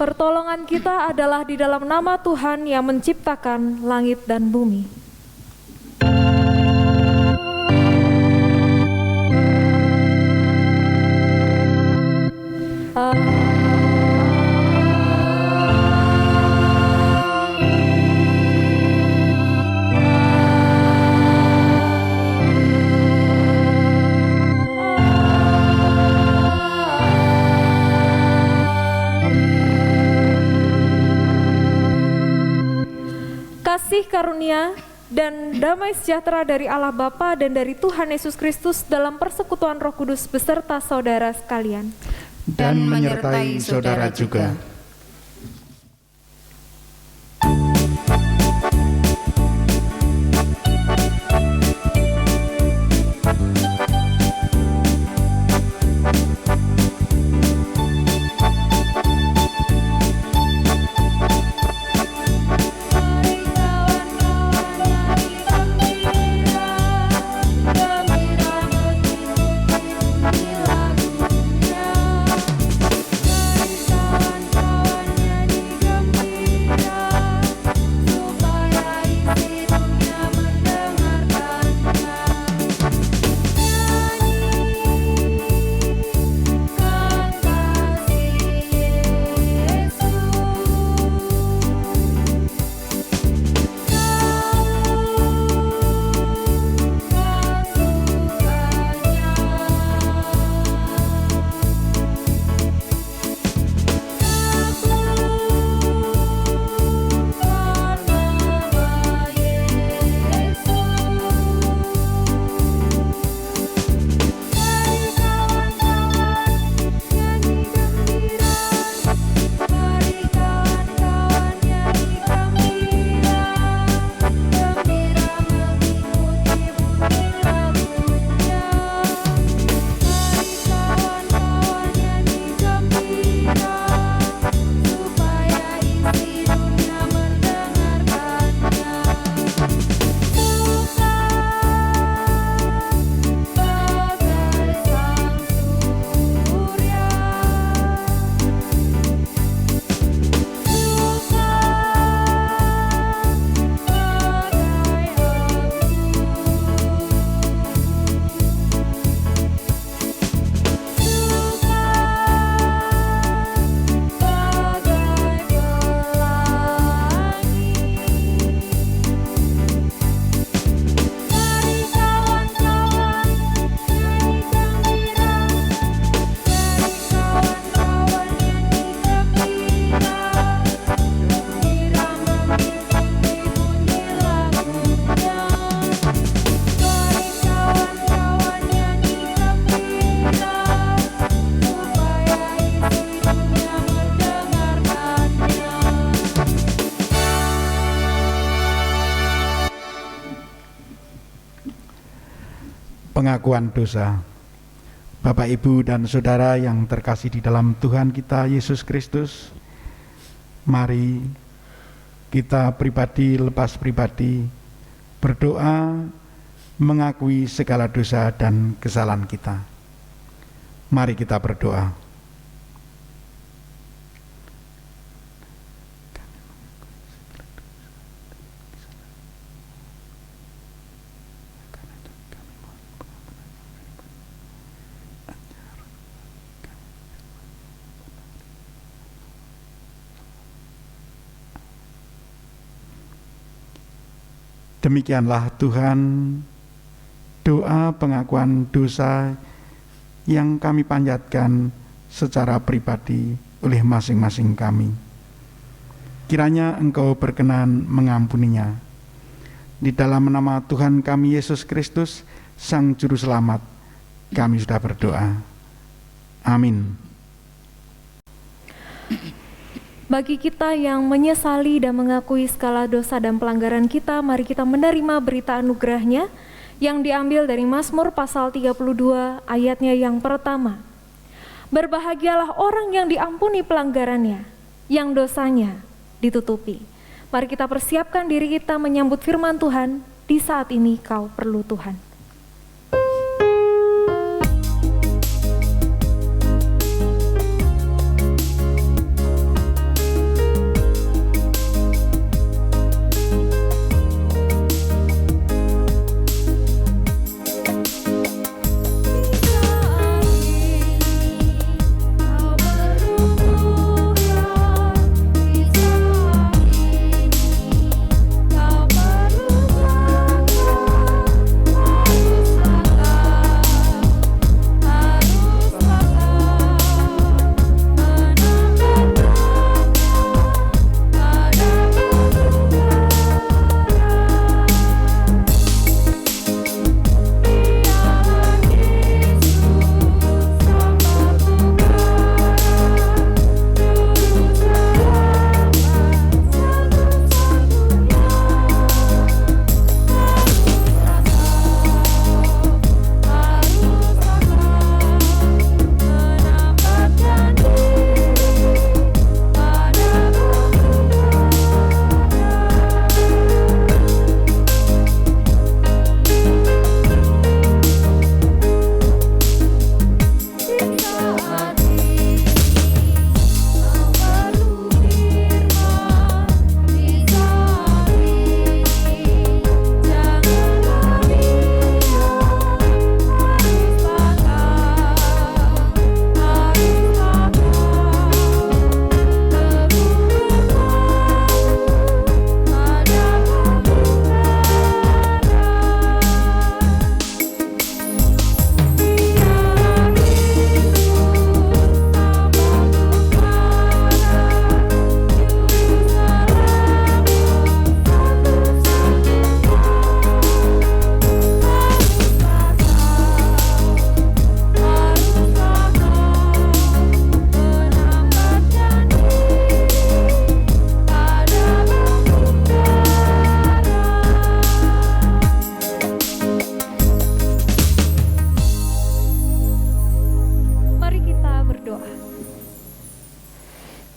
Pertolongan kita adalah di dalam nama Tuhan yang menciptakan langit dan bumi. Kasih karunia dan damai sejahtera dari Allah Bapa dan dari Tuhan Yesus Kristus dalam persekutuan Roh Kudus beserta saudara sekalian. Dan menyertai saudara juga. Pengakuan dosa. Bapak, Ibu, dan Saudara yang terkasih di dalam Tuhan kita Yesus Kristus, mari kita pribadi lepas pribadi berdoa mengakui segala dosa dan kesalahan kita. Mari kita berdoa. Demikianlah Tuhan, doa pengakuan dosa yang kami panjatkan secara pribadi oleh masing-masing kami. Kiranya Engkau berkenan mengampuninya. Di dalam nama Tuhan kami Yesus Kristus, Sang Juru Selamat, kami sudah berdoa. Amin. Bagi kita yang menyesali dan mengakui segala dosa dan pelanggaran kita, mari kita menerima berita anugerahnya yang diambil dari Mazmur pasal 32 ayatnya yang pertama. Berbahagialah orang yang diampuni pelanggarannya, yang dosanya ditutupi. Mari kita persiapkan diri kita menyambut firman Tuhan, di saat ini kau perlu Tuhan.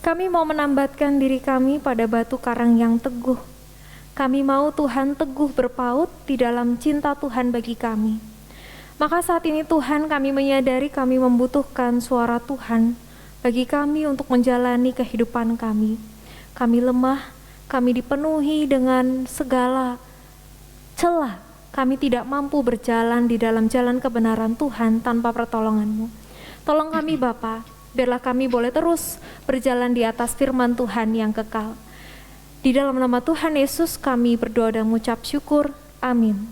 Kami mau menambatkan diri kami pada batu karang yang teguh. Kami mau Tuhan teguh berpaut di dalam cinta Tuhan bagi kami. Maka saat ini Tuhan, kami menyadari kami membutuhkan suara Tuhan bagi kami untuk menjalani kehidupan kami. Kami lemah, kami dipenuhi dengan segala celah. Kami tidak mampu berjalan di dalam jalan kebenaran Tuhan tanpa pertolongan-Mu. Tolong kami Bapa, biarlah kami boleh terus berjalan di atas firman Tuhan yang kekal. Di dalam nama Tuhan Yesus kami berdoa dan mengucap syukur. Amin.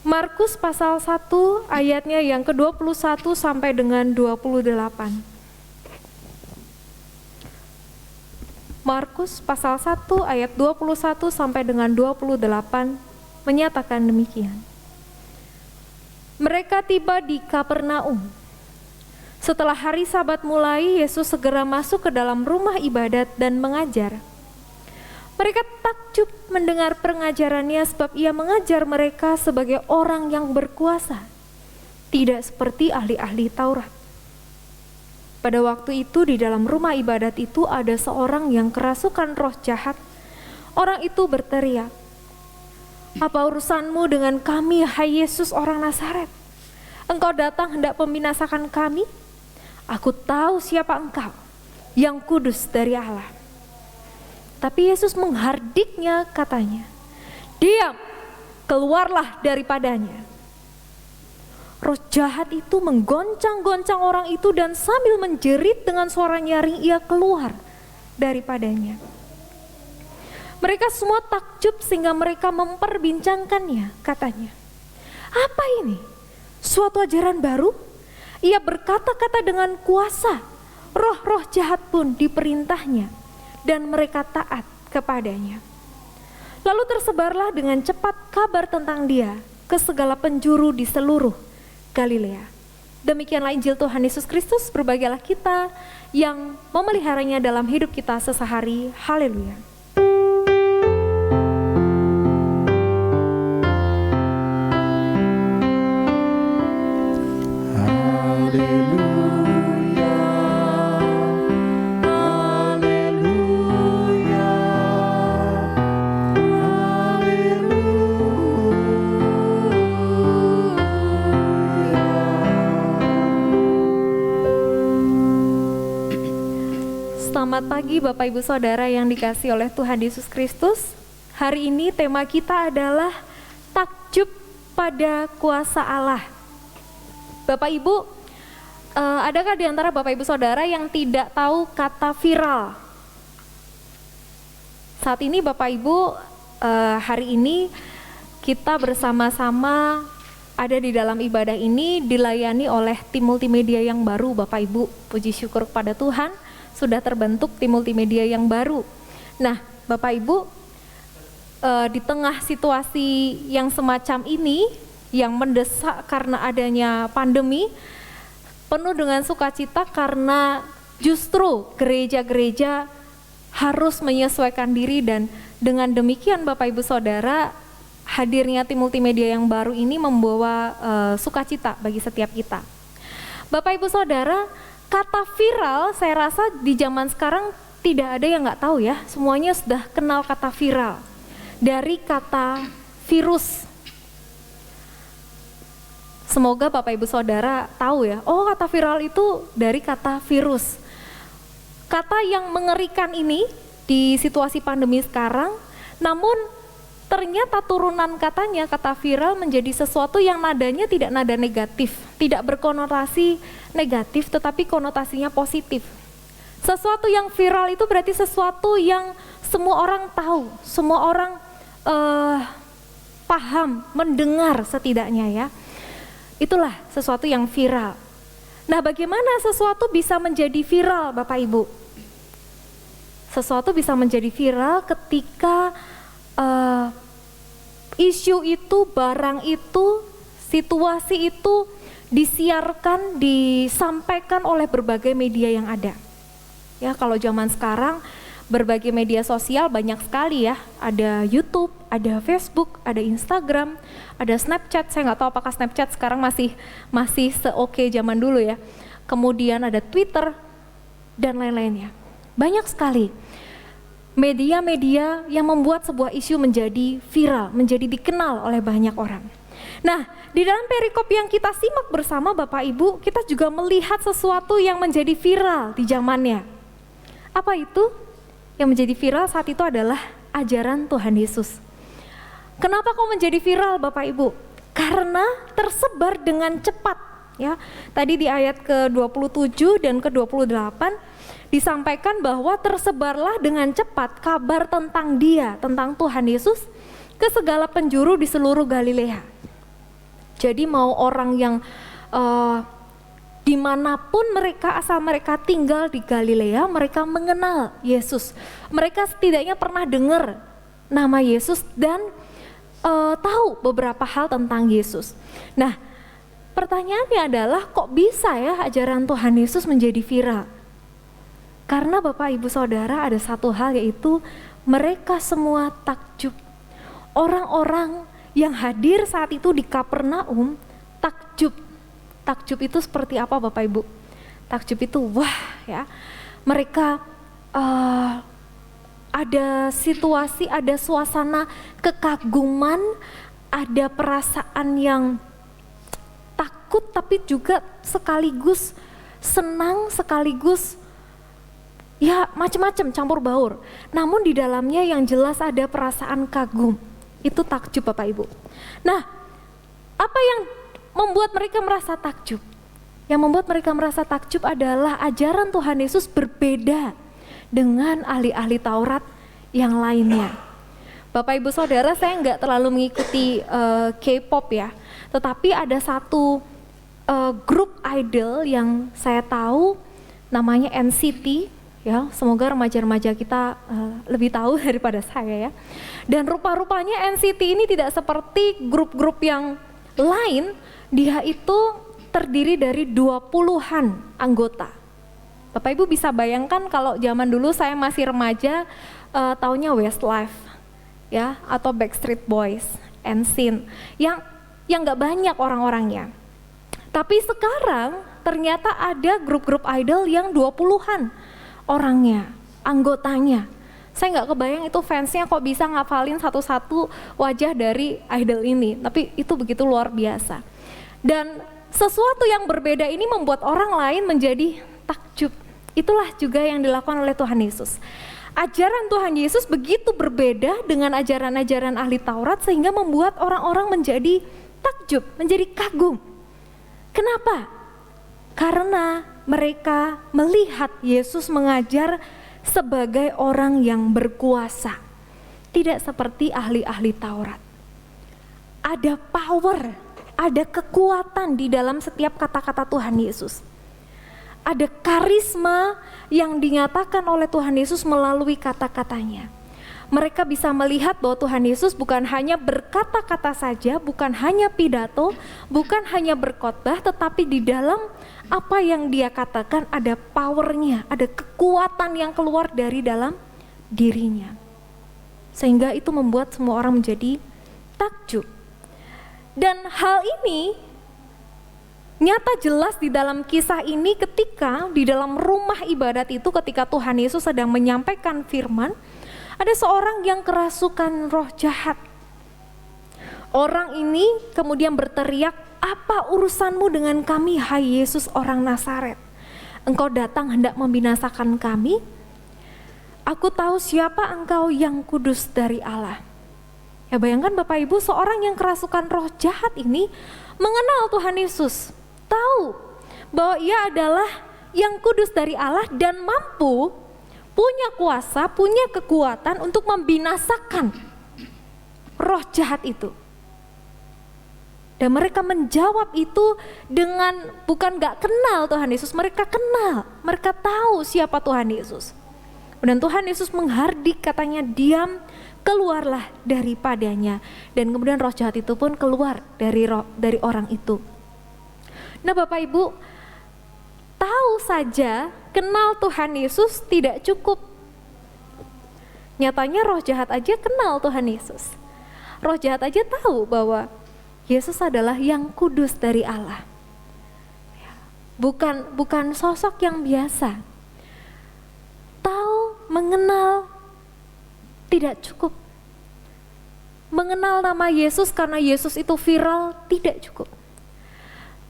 Markus pasal 1 ayatnya yang ke-21 sampai dengan 28. Markus pasal 1 ayat 21 sampai dengan 28 menyatakan demikian. Mereka tiba di Kapernaum. Setelah hari Sabat mulai, Yesus segera masuk ke dalam rumah ibadat dan mengajar. Mereka takjub mendengar pengajarannya sebab ia mengajar mereka sebagai orang yang berkuasa, tidak seperti ahli-ahli Taurat. Pada waktu itu di dalam rumah ibadat itu ada seorang yang kerasukan roh jahat. Orang itu berteriak, "Apa urusanmu dengan kami, hai Yesus orang Nazaret? Engkau datang hendak membinasakan kami? Aku tahu siapa engkau, yang kudus dari Allah." Tapi Yesus menghardiknya, katanya, "Diam, keluarlah daripadanya." Roh jahat itu menggoncang-goncang orang itu dan sambil menjerit dengan suara nyaring ia keluar daripadanya. Mereka semua takjub sehingga mereka memperbincangkannya, katanya, "Apa ini? Suatu ajaran baru? Ia berkata-kata dengan kuasa, roh-roh jahat pun diperintahnya dan mereka taat kepadanya." Lalu tersebarlah dengan cepat kabar tentang dia ke segala penjuru di seluruh Galilea. Demikianlah Injil Tuhan Yesus Kristus, berbahagialah kita yang memeliharanya dalam hidup kita sesehari. Haleluya. Selamat pagi Bapak Ibu Saudara yang dikasihi oleh Tuhan Yesus Kristus. Hari ini tema kita adalah takjub pada kuasa Allah. Bapak Ibu, adakah di antara Bapak Ibu Saudara yang tidak tahu kata viral? Saat ini Bapak Ibu, hari ini kita bersama-sama ada di dalam ibadah ini dilayani oleh tim multimedia yang baru Bapak Ibu. Puji syukur kepada Tuhan, sudah terbentuk tim multimedia yang baru. Nah, Bapak Ibu, di tengah situasi yang semacam ini, yang mendesak karena adanya pandemi, penuh dengan sukacita karena justru gereja-gereja harus menyesuaikan diri, dan dengan demikian Bapak Ibu Saudara, hadirnya tim multimedia yang baru ini membawa sukacita bagi setiap kita. Bapak Ibu Saudara, kata viral saya rasa di zaman sekarang tidak ada yang nggak tahu ya, semuanya sudah kenal kata viral. Dari kata virus. Semoga Bapak Ibu Saudara tahu ya, oh kata viral itu dari kata virus. Kata yang mengerikan ini di situasi pandemi sekarang, namun ternyata turunan katanya, kata viral menjadi sesuatu yang nadanya tidak nada negatif, tidak berkonotasi negatif, tetapi konotasinya positif. Sesuatu yang viral itu berarti sesuatu yang semua orang tahu, semua orang paham, mendengar setidaknya ya. Itulah sesuatu yang viral. Nah, bagaimana sesuatu bisa menjadi viral Bapak Ibu? Sesuatu bisa menjadi viral ketika isu itu, barang itu, situasi itu disiarkan, disampaikan oleh berbagai media yang ada. Ya, kalau zaman sekarang berbagai media sosial banyak sekali ya. Ada YouTube, ada Facebook, ada Instagram, ada Snapchat. Saya nggak tahu apakah Snapchat sekarang masih se-oke zaman dulu ya. Kemudian ada Twitter, dan lain-lainnya. Banyak sekali media-media yang membuat sebuah isu menjadi viral, menjadi dikenal oleh banyak orang. Nah, di dalam perikop yang kita simak bersama Bapak Ibu, kita juga melihat sesuatu yang menjadi viral di zamannya. Apa itu? Yang menjadi viral saat itu adalah ajaran Tuhan Yesus. Kenapa kok menjadi viral Bapak Ibu? Karena tersebar dengan cepat. Ya, tadi di ayat ke-27 dan ke-28 disampaikan bahwa tersebarlah dengan cepat kabar tentang Dia, tentang Tuhan Yesus ke segala penjuru di seluruh Galilea. Jadi mau orang yang dimanapun mereka, asal mereka tinggal di Galilea, mereka mengenal Yesus. Mereka setidaknya pernah dengar nama Yesus dan tahu beberapa hal tentang Yesus. Nah, pertanyaannya adalah kok bisa ya ajaran Tuhan Yesus menjadi viral? Karena Bapak Ibu Saudara ada satu hal, yaitu mereka semua takjub. Orang-orang yang hadir saat itu di Kapernaum takjub. Takjub itu seperti apa Bapak Ibu? Takjub itu wah ya. Mereka ada situasi, ada suasana kekaguman, ada perasaan yang takut tapi juga sekaligus senang, sekaligus ya macam-macam campur baur. Namun di dalamnya yang jelas ada perasaan kagum. Itu takjub Bapak Ibu. Nah, apa yang membuat mereka merasa takjub? Yang membuat mereka merasa takjub adalah ajaran Tuhan Yesus berbeda dengan ahli-ahli Taurat yang lainnya. Bapak Ibu Saudara, saya nggak terlalu mengikuti K-pop ya. Tetapi ada satu grup idol yang saya tahu namanya NCT. Ya, semoga remaja-remaja kita lebih tahu daripada saya ya. Dan rupa-rupanya NCT ini tidak seperti grup-grup yang lain, dia itu terdiri dari 20-an anggota. Bapak Ibu bisa bayangkan kalau zaman dulu saya masih remaja, taunya Westlife ya, atau Backstreet Boys, NSYNC, yang nggak banyak orang-orangnya. Tapi sekarang ternyata ada grup-grup idol yang 20-an orangnya, anggotanya. Saya nggak kebayang itu fansnya kok bisa ngafalin satu-satu wajah dari idol ini, tapi itu begitu luar biasa. Dan sesuatu yang berbeda ini membuat orang lain menjadi takjub. Itulah juga yang dilakukan oleh Tuhan Yesus. Ajaran Tuhan Yesus begitu berbeda dengan ajaran-ajaran ahli Taurat sehingga membuat orang-orang menjadi takjub, menjadi kagum. Kenapa? Karena mereka melihat Yesus mengajar sebagai orang yang berkuasa, tidak seperti ahli-ahli Taurat. Ada power, ada kekuatan di dalam setiap kata-kata Tuhan Yesus. Ada karisma yang dinyatakan oleh Tuhan Yesus melalui kata-katanya. Mereka bisa melihat bahwa Tuhan Yesus bukan hanya berkata-kata saja, bukan hanya pidato, bukan hanya berkhotbah, tetapi di dalam apa yang dia katakan ada powernya, ada kekuatan yang keluar dari dalam dirinya. Sehingga itu membuat semua orang menjadi takjub. Dan hal ini nyata jelas di dalam kisah ini ketika di dalam rumah ibadat itu, ketika Tuhan Yesus sedang menyampaikan firman, ada seorang yang kerasukan roh jahat. Orang ini kemudian berteriak, "Apa urusanmu dengan kami, hai Yesus orang Nazaret? Engkau datang hendak membinasakan kami? Aku tahu siapa engkau, yang kudus dari Allah." Ya, bayangkan Bapak Ibu, seorang yang kerasukan roh jahat ini mengenal Tuhan Yesus, tahu bahwa ia adalah yang kudus dari Allah dan mampu, punya kuasa, punya kekuatan untuk membinasakan roh jahat itu. Dan mereka menjawab itu dengan bukan gak kenal Tuhan Yesus, mereka kenal, mereka tahu siapa Tuhan Yesus. Dan Tuhan Yesus menghardik, katanya, "Diam, keluarlah daripadanya." Dan kemudian roh jahat itu pun keluar dari orang itu. Nah Bapak Ibu, tahu saja, kenal Tuhan Yesus tidak cukup. Nyatanya roh jahat aja kenal Tuhan Yesus. Roh jahat aja tahu bahwa Yesus adalah yang kudus dari Allah. Bukan sosok yang biasa. mengenal tidak cukup. Mengenal nama Yesus karena Yesus itu viral tidak cukup.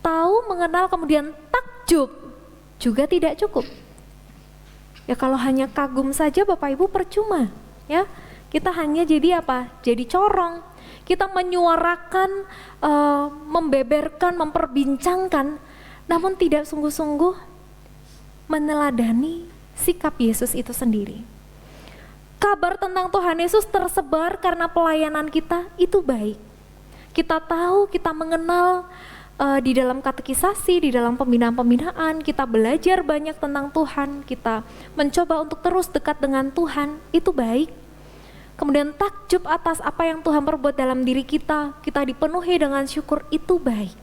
Tahu, mengenal, kemudian takjub juga tidak cukup. Ya kalau hanya kagum saja Bapak Ibu percuma, ya. Kita hanya jadi apa? Jadi corong. Kita menyuarakan, membeberkan, memperbincangkan, namun tidak sungguh-sungguh meneladani sikap Yesus itu sendiri. Kabar tentang Tuhan Yesus tersebar karena pelayanan kita itu baik. Kita tahu, kita mengenal di dalam katekisasi, di dalam pembinaan-pembinaan, kita belajar banyak tentang Tuhan, kita mencoba untuk terus dekat dengan Tuhan, itu baik. Kemudian takjub atas apa yang Tuhan perbuat dalam diri kita, kita dipenuhi dengan syukur, itu baik.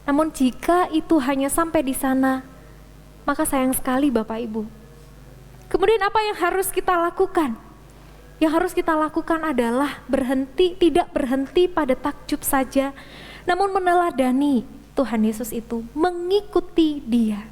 Namun jika itu hanya sampai di sana, maka sayang sekali Bapak Ibu. Kemudian apa yang harus kita lakukan? Yang harus kita lakukan adalah tidak berhenti pada takjub saja, namun meneladani Tuhan Yesus itu, mengikuti Dia.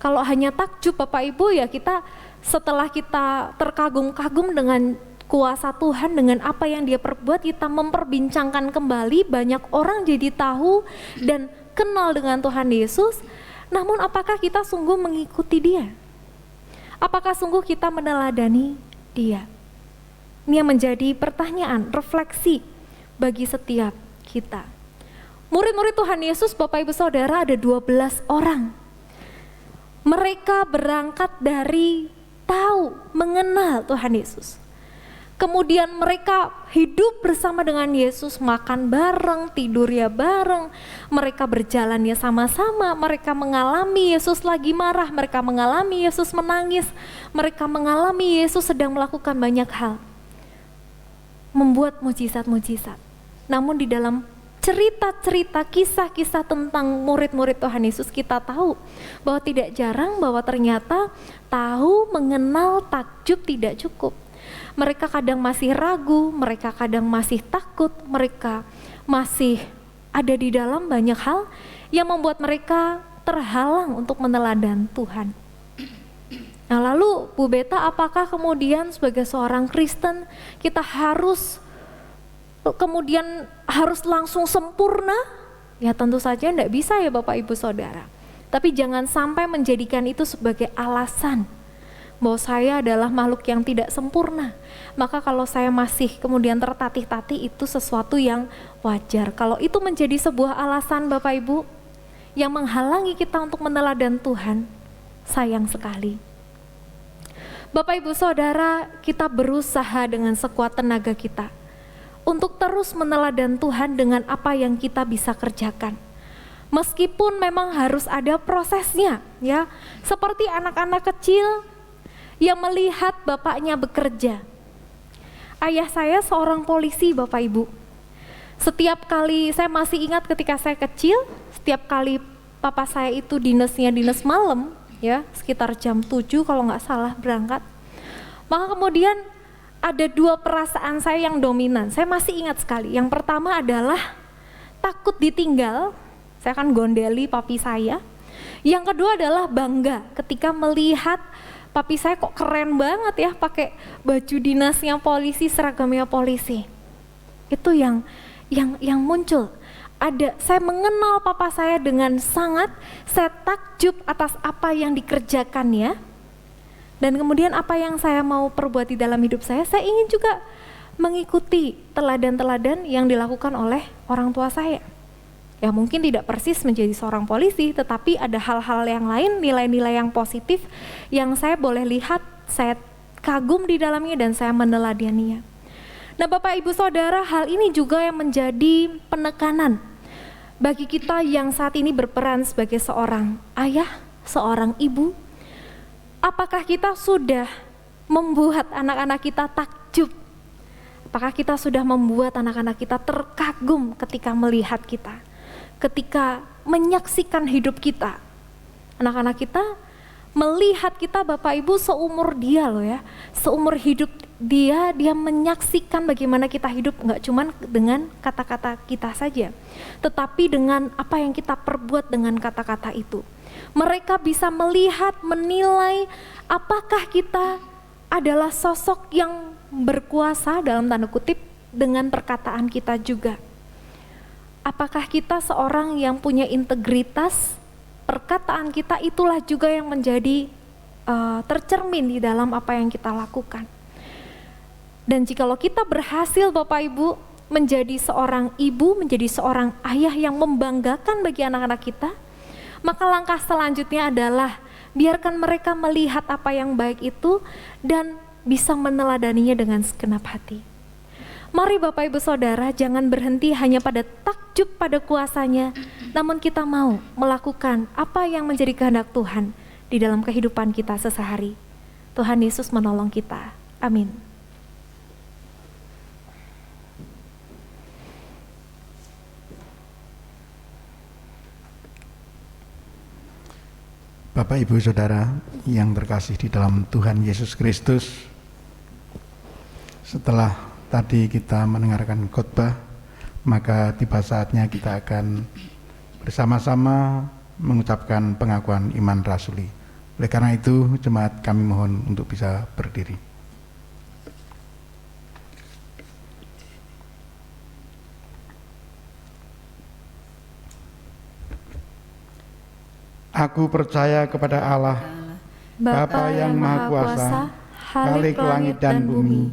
Kalau hanya takjub Bapak Ibu, ya kita setelah kita terkagum-kagum dengan kuasa Tuhan, dengan apa yang Dia perbuat, kita memperbincangkan kembali, banyak orang jadi tahu dan kenal dengan Tuhan Yesus, namun apakah kita sungguh mengikuti Dia? Apakah sungguh kita meneladani Dia? Ini yang menjadi pertanyaan, refleksi bagi setiap kita. Murid-murid Tuhan Yesus, Bapak Ibu Saudara, ada 12 orang. Mereka berangkat dari tahu, mengenal Tuhan Yesus. Kemudian mereka hidup bersama dengan Yesus, makan bareng, tidur ya bareng, mereka berjalan ya sama-sama, mereka mengalami Yesus lagi marah, mereka mengalami Yesus menangis, mereka mengalami Yesus sedang melakukan banyak hal, membuat mujizat-mujizat. Namun di dalam cerita-cerita, kisah-kisah tentang murid-murid Tuhan Yesus, kita tahu bahwa tidak jarang bahwa ternyata tahu, mengenal, takjub tidak cukup. Mereka kadang masih ragu, mereka kadang masih takut, mereka masih ada di dalam banyak hal yang membuat mereka terhalang untuk meneladan Tuhan. Nah lalu Bu Beta, apakah kemudian sebagai seorang Kristen kita harus langsung sempurna? Ya tentu saja tidak bisa ya Bapak Ibu Saudara. Tapi jangan sampai menjadikan itu sebagai alasan bahwa saya adalah makhluk yang tidak sempurna. Maka kalau saya masih kemudian tertatih-tatih, itu sesuatu yang wajar. Kalau itu menjadi sebuah alasan Bapak Ibu yang menghalangi kita untuk meneladan Tuhan, sayang sekali. Bapak Ibu Saudara, kita berusaha dengan sekuat tenaga kita untuk terus meneladan Tuhan dengan apa yang kita bisa kerjakan. Meskipun memang harus ada prosesnya, ya. Seperti anak-anak kecil yang melihat bapaknya bekerja. Ayah saya seorang polisi Bapak Ibu. Setiap kali, saya masih ingat ketika saya kecil, setiap kali papa saya itu dinasnya dinas malam, ya sekitar jam 7 kalau nggak salah berangkat. Maka kemudian ada dua perasaan saya yang dominan, saya masih ingat sekali. Yang pertama adalah takut ditinggal, saya akan gondeli papi saya. Yang kedua adalah bangga ketika melihat papi saya kok keren banget ya, pakai baju dinasnya polisi, seragamnya polisi. Itu yang muncul. Saya mengenal papa saya dengan sangat, saya takjub atas apa yang dikerjakannya. Dan kemudian apa yang saya mau perbuat di dalam hidup saya ingin juga mengikuti teladan-teladan yang dilakukan oleh orang tua saya. Ya mungkin tidak persis menjadi seorang polisi, tetapi ada hal-hal yang lain, nilai-nilai yang positif yang saya boleh lihat, saya kagum di dalamnya dan saya meneladaninya. Nah Bapak Ibu Saudara, hal ini juga yang menjadi penekanan bagi kita yang saat ini berperan sebagai seorang ayah, seorang ibu. Apakah kita sudah membuat anak-anak kita takjub? Apakah kita sudah membuat anak-anak kita terkagum ketika melihat kita? Ketika menyaksikan hidup kita, anak-anak kita melihat kita Bapak Ibu seumur dia loh ya, seumur hidup dia menyaksikan bagaimana kita hidup, nggak cuma dengan kata-kata kita saja, tetapi dengan apa yang kita perbuat dengan kata-kata itu. Mereka bisa melihat, menilai apakah kita adalah sosok yang berkuasa dalam tanda kutip dengan perkataan kita juga. Apakah kita seorang yang punya integritas, perkataan kita itulah juga yang menjadi tercermin di dalam apa yang kita lakukan. Dan jikalau kita berhasil Bapak Ibu menjadi seorang ibu, menjadi seorang ayah yang membanggakan bagi anak-anak kita, maka langkah selanjutnya adalah biarkan mereka melihat apa yang baik itu dan bisa meneladaninya dengan segenap hati. Mari Bapak Ibu Saudara, jangan berhenti hanya pada takjub pada kuasanya, namun kita mau melakukan apa yang menjadi kehendak Tuhan di dalam kehidupan kita sehari-hari. Tuhan Yesus menolong kita. Amin. Bapak Ibu Saudara yang terkasih di dalam Tuhan Yesus Kristus, setelah tadi kita mendengarkan khotbah, maka tiba saatnya kita akan bersama-sama mengucapkan pengakuan iman rasuli. Oleh karena itu, jemaat kami mohon untuk bisa berdiri. Aku percaya kepada Allah, Bapa yang Maha Kuasa, Khalik langit dan bumi,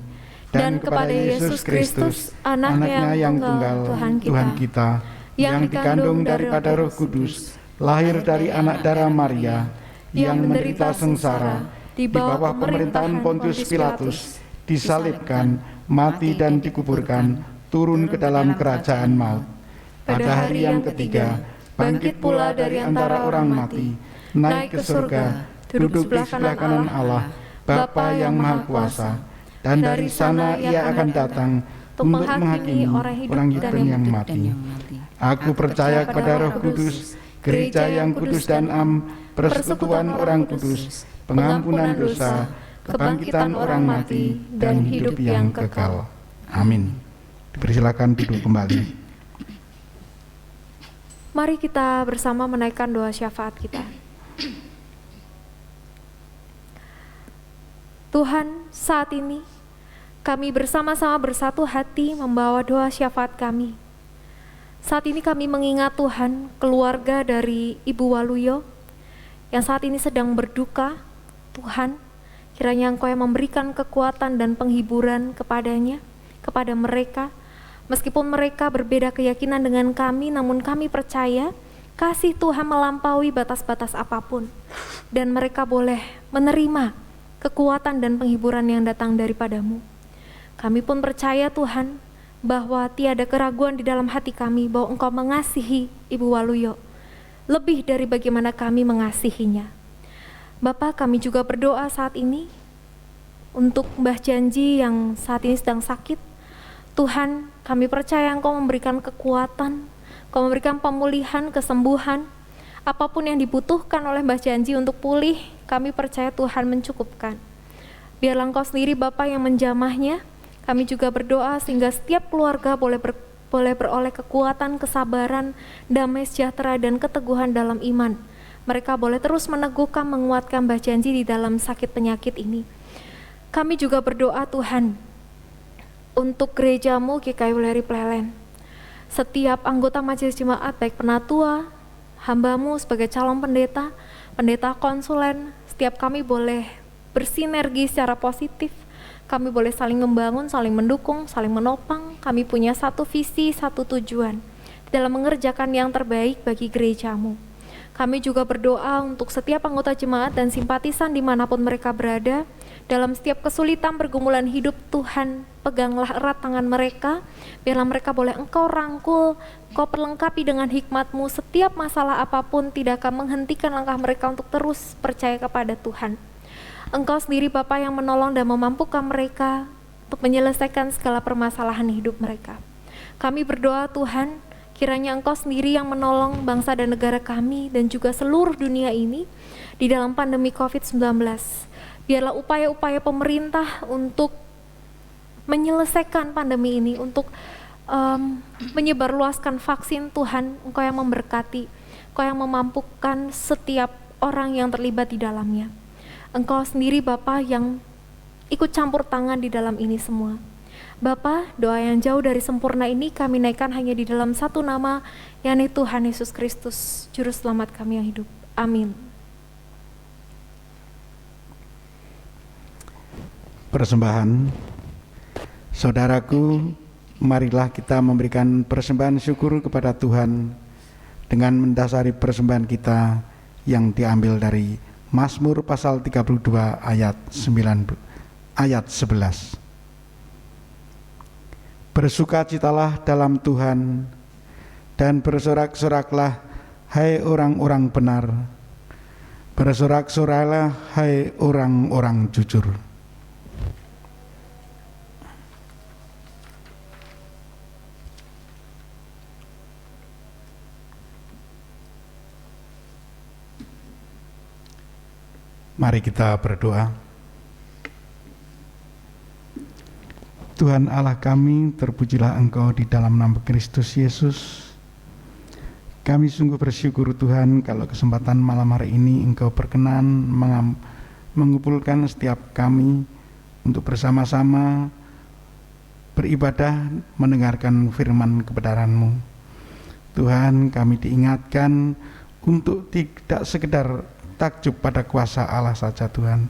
dan kepada Yesus Kristus, anaknya yang tunggal, Tuhan kita, yang dikandung daripada Roh Kudus, lahir dari anak darah Maria, yang menderita sengsara, di bawah pemerintahan Pontius Pilatus, disalibkan, mati dan dikuburkan, turun ke dalam kerajaan maut. Pada hari yang ketiga, bangkit pula dari antara orang mati, naik ke surga, duduk di sebelah kanan Allah, Bapa yang Maha Kuasa, dan dari sana ia akan datang untuk menghakimi orang hidup dan yang mati. Aku percaya kepada Roh Kudus, gereja yang kudus dan am, persekutuan orang kudus, pengampunan dosa, kebangkitan orang mati, dan hidup yang kekal. Amin. Dipersilakan duduk kembali. Mari kita bersama menaikkan doa syafaat kita. Tuhan, saat ini kami bersama-sama bersatu hati membawa doa syafaat kami. Saat ini kami mengingat Tuhan, keluarga dari Ibu Waluyo yang saat ini sedang berduka. Tuhan, kiranya Engkau yang memberikan kekuatan dan penghiburan kepadanya, kepada mereka. Meskipun mereka berbeda keyakinan dengan kami, namun kami percaya kasih Tuhan melampaui batas-batas apapun. Dan mereka boleh menerima kekuatan dan penghiburan yang datang daripada-Mu. Kami pun percaya Tuhan, bahwa tiada keraguan di dalam hati kami bahwa Engkau mengasihi Ibu Waluyo lebih dari bagaimana kami mengasihinya. Bapa, kami juga berdoa saat ini untuk Mbah Janji yang saat ini sedang sakit. Tuhan, kami percaya Engkau memberikan kekuatan, Engkau memberikan pemulihan, kesembuhan. Apapun yang dibutuhkan oleh Mbah Janji untuk pulih, kami percaya Tuhan mencukupkan. Biarlah Engkau sendiri Bapa yang menjamahnya. Kami juga berdoa sehingga setiap keluarga boleh beroleh kekuatan, kesabaran, damai sejahtera, dan keteguhan dalam iman. Mereka boleh terus meneguhkan, menguatkan Mbah Janji di dalam sakit penyakit ini. Kami juga berdoa Tuhan, untuk gereja-Mu GKI Wuleri Plelen. Setiap anggota majelis jemaat, baik penatua, hamba-Mu sebagai calon pendeta, pendeta konsulen, setiap kami boleh bersinergi secara positif. Kami boleh saling membangun, saling mendukung, saling menopang. Kami punya satu visi, satu tujuan dalam mengerjakan yang terbaik bagi gereja-Mu. Kami juga berdoa untuk setiap anggota jemaat dan simpatisan dimanapun mereka berada. Dalam setiap kesulitan pergumulan hidup, Tuhan peganglah erat tangan mereka. Biarlah mereka boleh Engkau rangkul, Engkau perlengkapi dengan hikmat-Mu. Setiap masalah apapun tidak akan menghentikan langkah mereka untuk terus percaya kepada Tuhan. Engkau sendiri Bapa yang menolong dan memampukan mereka untuk menyelesaikan segala permasalahan hidup mereka. Kami berdoa Tuhan, kiranya Engkau sendiri yang menolong bangsa dan negara kami dan juga seluruh dunia ini di dalam pandemi COVID-19. Biarlah upaya-upaya pemerintah untuk menyelesaikan pandemi ini, untuk menyebarluaskan vaksin, Tuhan, Engkau yang memberkati, Engkau yang memampukan setiap orang yang terlibat di dalamnya. Engkau sendiri Bapa yang ikut campur tangan di dalam ini semua. Bapa, doa yang jauh dari sempurna ini kami naikkan hanya di dalam satu nama, yakni Tuhan Yesus Kristus, Juru Selamat kami yang hidup. Amin. Persembahan. Saudaraku, marilah kita memberikan persembahan syukur kepada Tuhan dengan mendasari persembahan kita yang diambil dari Mazmur pasal 32 ayat 11. Bersukacitalah dalam Tuhan dan bersorak-soraklah hai orang-orang benar. Bersorak-soraklah hai orang-orang jujur. Mari kita berdoa. Tuhan Allah kami, terpujilah Engkau di dalam nama Kristus Yesus. Kami sungguh bersyukur Tuhan kalau kesempatan malam hari ini Engkau berkenan mengumpulkan setiap kami untuk bersama-sama beribadah mendengarkan firman kebenaran-Mu. Tuhan, kami diingatkan untuk tidak sekedar takjub pada kuasa Allah saja Tuhan,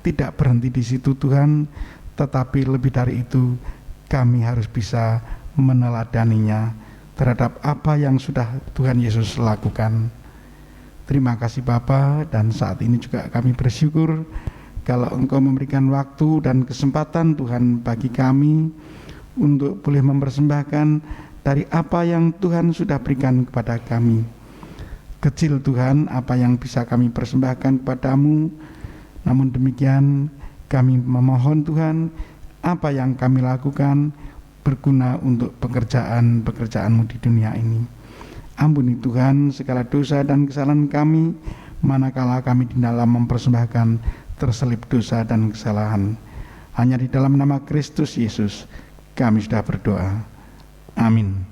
tidak berhenti di situ Tuhan, tetapi lebih dari itu kami harus bisa meneladaninya terhadap apa yang sudah Tuhan Yesus lakukan. Terima kasih Bapa, dan saat ini juga kami bersyukur kalau Engkau memberikan waktu dan kesempatan Tuhan bagi kami untuk boleh mempersembahkan dari apa yang Tuhan sudah berikan kepada kami. Kecil Tuhan apa yang bisa kami persembahkan kepadamu, namun demikian kami memohon Tuhan apa yang kami lakukan berguna untuk pekerjaan-pekerjaan-Mu di dunia ini. Ampuni Tuhan segala dosa dan kesalahan kami manakala kami di dalam mempersembahkan terselip dosa dan kesalahan. Hanya di dalam nama Kristus Yesus kami sudah berdoa. Amin.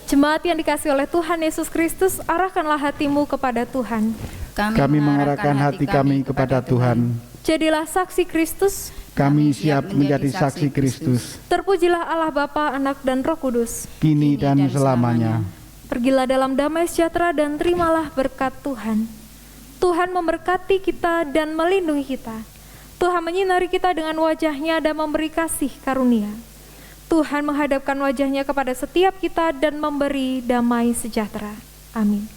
Jemaat yang dikasihi oleh Tuhan Yesus Kristus, arahkanlah hatimu kepada Tuhan. Kami mengarahkan hati kami kepada Tuhan. Jadilah saksi Kristus. Kami siap menjadi saksi Kristus. Terpujilah Allah Bapa, Anak, dan Roh Kudus, kini dan selamanya. Pergilah dalam damai sejahtera dan terimalah berkat Tuhan. Tuhan memberkati kita dan melindungi kita. Tuhan menyinari kita dengan wajah-Nya dan memberi kasih karunia. Tuhan menghadapkan wajah-Nya kepada setiap kita dan memberi damai sejahtera. Amin.